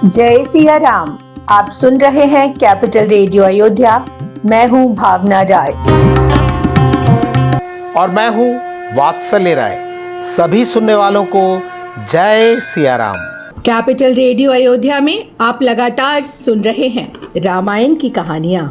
जय सिया राम। आप सुन रहे हैं कैपिटल रेडियो अयोध्या। मैं हूं भावना राय और मैं हूं वात्सल्य राय। सभी सुनने वालों को जय सिया राम। कैपिटल रेडियो अयोध्या में आप लगातार सुन रहे हैं रामायण की कहानियां।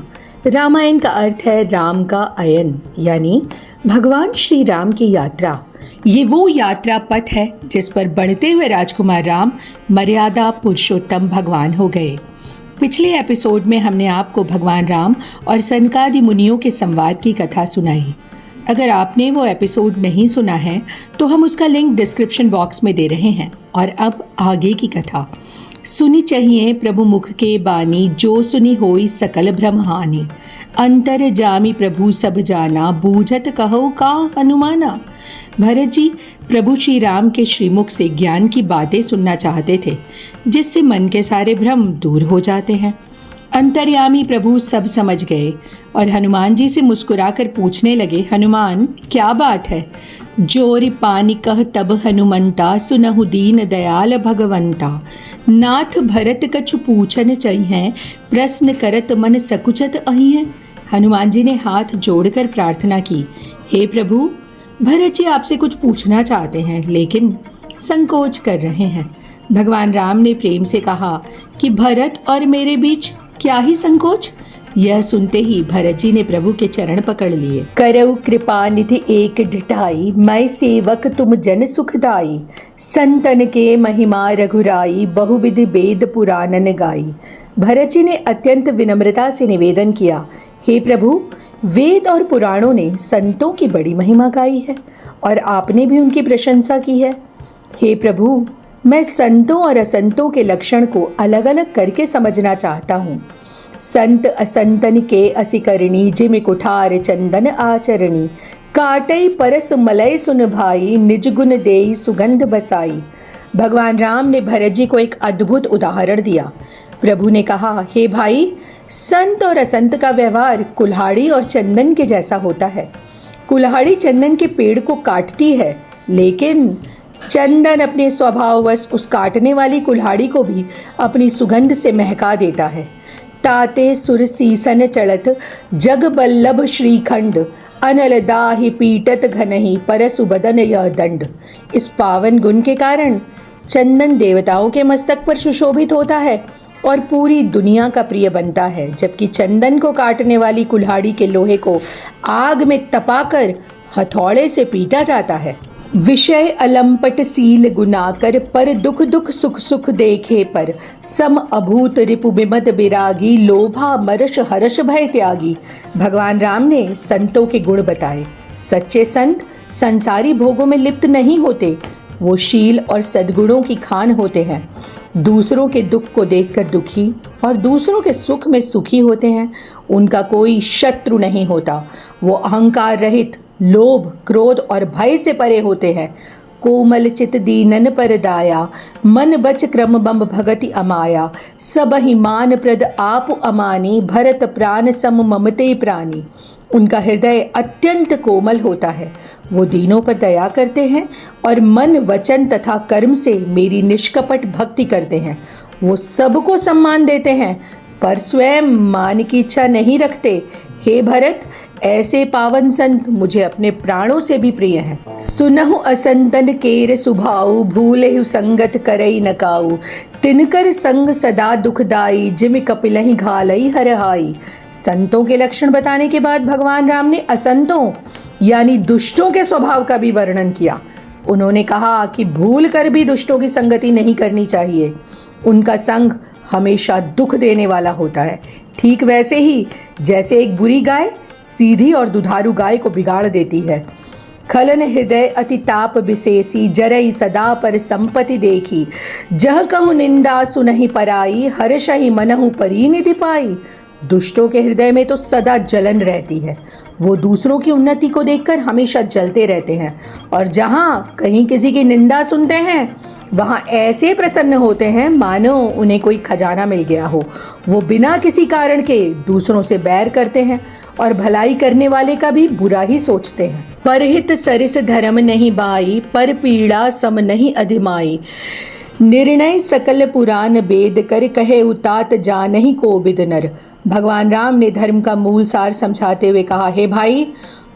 रामायण का अर्थ है राम का अयन, यानी भगवान श्री राम की यात्रा। ये वो यात्रा पथ है जिस पर बढ़ते हुए राजकुमार राम मर्यादा पुरुषोत्तम भगवान हो गए। पिछले एपिसोड में हमने आपको भगवान राम और सनकादि मुनियों के संवाद की कथा सुनाई। अगर आपने वो एपिसोड नहीं सुना है तो हम उसका लिंक डिस्क्रिप्शन बॉक्स में दे रहे हैं। और अब आगे की कथा सुनी चाहिए प्रभु मुख के बानी, जो सुनी होई सकल भ्रम हानि। अंतर जामी प्रभु सब जाना, बूझत कहो का हनुमाना। भरत जी प्रभु श्री राम के श्रीमुख से ज्ञान की बातें सुनना चाहते थे, जिससे मन के सारे भ्रम दूर हो जाते हैं। अंतर्यामी प्रभु सब समझ गए और हनुमान जी से मुस्कुराकर पूछने लगे, हनुमान क्या बात है? जोरि पानी कह तब हनुमंता, सुनहु दीन दयाल भगवंता। नाथ भरत कछु पूछन चाहिए, प्रश्न करत मन सकुचत अहि है। हनुमान जी ने हाथ जोड़कर प्रार्थना की, हे प्रभु, भरत जी आपसे कुछ पूछना चाहते हैं लेकिन संकोच कर रहे हैं। भगवान राम ने प्रेम से कहा कि भरत और मेरे बीच क्या ही संकोच। यह सुनते ही भरत जी ने प्रभु के चरण पकड़ लिए। करऊ कृपा निधि एक ढिठाई, मैं सेवक तुम जन सुखदाई। संतन के महिमा रघुराई, बहुविधि वेद पुराणन गाई। भरत जी ने अत्यंत विनम्रता से निवेदन किया, हे प्रभु, वेद और पुराणों ने संतों की बड़ी महिमा गाई है और आपने भी उनकी प्रशंसा की है। हे प्रभु, मैं संतों और असंतों के लक्षण को अलग अलग करके समझना चाहता हूँ। संत असंतन के असिकरणी, जिम कुठार चंदन आचरणी। काटई परस मलय सुन भाई, निज गुण देई सुगंध बसाई। भगवान राम ने भरत जी को एक अद्भुत उदाहरण दिया। प्रभु ने कहा, हे भाई, संत और असंत का व्यवहार कुल्हाड़ी और चंदन के जैसा होता है। कुल्हाड़ी चंदन के पेड़ को काटती है, लेकिन चंदन अपने स्वभाववश उस काटने वाली कुल्हाड़ी को भी अपनी सुगंध से महका देता है। ताते सुर सीसन चढ़त, जग बल्लभ श्रीखंड। अनल दाहि पीटत घनहि, परसु बदन यह दंड। इस पावन गुण के कारण चंदन देवताओं के मस्तक पर सुशोभित होता है और पूरी दुनिया का प्रिय बनता है, जबकि चंदन को काटने वाली कुल्हाड़ी के लोहे को आग में तपाकर हथौड़े से पीटा जाता है। विषय अलंपट सील गुनाकर, पर दुख दुख सुख सुख देखे पर। सम अभूत रिपु बिमद बिरागी, लोभा मरश हर्ष भय त्यागी। भगवान राम ने संतों के गुण बताए। सच्चे संत संसारी भोगों में लिप्त नहीं होते, वो शील और सद्गुणों की खान होते हैं। दूसरों के दुख को देखकर दुखी और दूसरों के सुख में सुखी होते हैं। उनका कोई शत्रु नहीं होता। वो अहंकार रहित, लोभ, क्रोध और भय से परे होते हैं। कोमल चित दीनन पर दाया, मन बच क्रम बम भगति अमाया। सब ही मान प्रद आप अमानी, भरत प्राण सम ममते प्राणी। उनका हृदय अत्यंत कोमल होता है। वो दीनों पर दया करते हैं और मन, वचन तथा कर्म से मेरी निष्कपट भक्ति करते हैं। वो सबको सम्मान देते हैं पर स्वयं मान की इच्छा नहीं रखते। हे भरत, ऐसे पावन संत मुझे अपने प्राणों से भी प्रिय हैं। सुनहु असंतन केर सुभाऊ, भूलेहु संगत करई नकाऊ। तिनकर संग सदा दुखदाई, जिम कपिलहि घालई हरहाई। संतों के लक्षण बताने के बाद भगवान राम ने असंतों यानी दुष्टों के स्वभाव का भी वर्णन किया। उन्होंने कहा कि भूल कर भी दुष्टों की संगति नहीं करनी चाहिए। उनका संग हमेशा दुख देने वाला होता है, ठीक वैसे ही जैसे एक बुरी गाय सीधी और दुधारू गाय को बिगाड़ देती है। खलन हृदय अति ताप विशेषी, जरई सदा पर संपत्ति देखी। जह कहूँ निंदा सुनहि पराई, हर्षहि मनहु परिनिधि पाई। दुष्टों के हृदय में तो सदा जलन रहती है। वो दूसरों की उन्नति को देखकर हमेशा जलते रहते हैं और जहाँ कहीं किसी की निंदा सुनते हैं वहाँ ऐसे प्रसन्न होते हैं मानो उन्हें कोई खजाना मिल गया हो। वो बिना किसी कारण के दूसरों से बैर करते हैं और भलाई करने वाले का भी बुरा ही सोचते हैं। परहित सरिस धर्म नहीं बाई, पर पीड़ा सम नहीं अधिमाई। निर्णय सकल पुराण वेद कर कहे उतात जानहि को बिद नर। भगवान राम ने धर्म का मूल सार समझाते हुए कहा, हे भाई,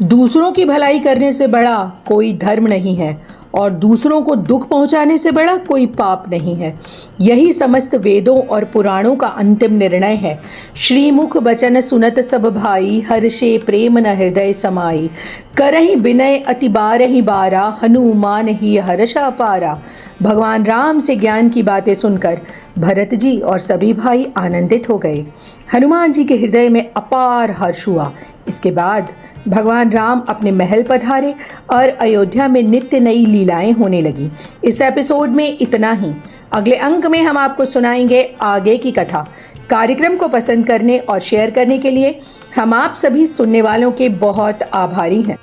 दूसरों की भलाई करने से बड़ा कोई धर्म नहीं है और दूसरों को दुख पहुंचाने से बड़ा कोई पाप नहीं है। यही समस्त वेदों और पुराणों का अंतिम निर्णय है। श्रीमुख बचन सुनत सब भाई, हर्षे प्रेम न हृदय समाई। करहि विनय अति बारहि बारा, हनुमान ही हर्षा पारा। भगवान राम से ज्ञान की बातें सुनकर भरत जी और सभी भाई आनंदित हो गए। हनुमान जी के हृदय में अपार हर्ष हुआ। इसके बाद भगवान राम अपने महल पधारे और अयोध्या में नित्य नई लीलाएं होने लगी। इस एपिसोड में इतना ही। अगले अंक में हम आपको सुनाएंगे आगे की कथा। कार्यक्रम को पसंद करने और शेयर करने के लिए हम आप सभी सुनने वालों के बहुत आभारी हैं।